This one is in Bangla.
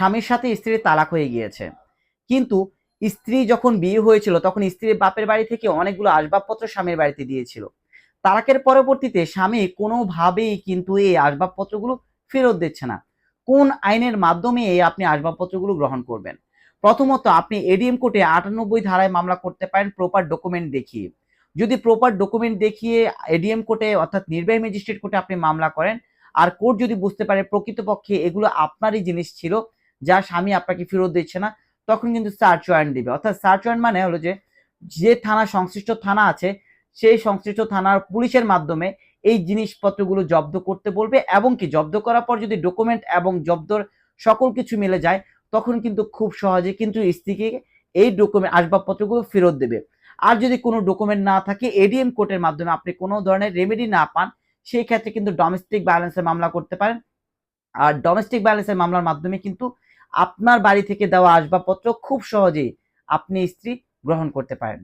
স্বামীর সাথে স্ত্রীর তালাক হয়ে গিয়েছে, কিন্তু স্ত্রী যখন বিয়ে হয়েছিল তখন স্ত্রীর বাপের বাড়ি থেকে অনেকগুলো আসবাবপত্র স্বামীর বাড়িতে দিয়েছিল। তালাকের পরবর্তীতে স্বামী কোনোভাবেই কিন্তু এই আসবাবপত্রগুলো ফেরত দিচ্ছে না। কোন আইনের মাধ্যমে এই আপনি আসবাবপত্রগুলো গ্রহণ করবেন? প্রথমত আপনি এডিএম কোর্টে 98 ধারায় মামলা করতে পারেন প্রপার ডকুমেন্ট দেখিয়ে। যদি প্রপার ডকুমেন্ট দেখিয়ে এডিএম কোর্টে অর্থাৎ নির্বাহী ম্যাজিস্ট্রেট কোর্টে আপনি মামলা করেন, আর কোর্ট যদি বুঝতে পারে প্রকৃতপক্ষে এগুলো আপনারই জিনিস ছিল যা স্বামী আপনাকে ফেরত দিচ্ছে না, তখন কিন্তু সার্চ ওয়ারেন্ট দিবে। অর্থাৎ সার্চ ওয়ারেন্ট মানে হলো যে, যে থানা সংশ্লিষ্ট থানা আছে সেই সংশ্লিষ্ট থানার পুলিশের মাধ্যমে এই জিনিসপত্রগুলো জব্দ করতে বলবে, এবং কি জব্দ করার পর যদি ডকুমেন্ট এবং জব্দর সকল কিছু মিলে যায় তখন কিন্তু খুব সহজে কিন্তু স্ত্রীকে এই ডকুমেন্ট আসবাবপত্রগুলো ফেরত দেবে। আর যদি কোনো ডকুমেন্ট না থাকে, এডিএম কোর্টের মাধ্যমে আপনি কোনো ধরনের রেমেডি না পান, সেই ক্ষেত্রে কিন্তু ডোমেস্টিক ভায়োলেন্সের মামলা করতে পারেন। আর ডোমেস্টিক ভায়োলেন্সের মামলার মাধ্যমে কিন্তু আপনার বাড়ি থেকে দেওয়া আসবাবপত্র খুব সহজেই আপনি স্ত্রী গ্রহণ করতে পারেন।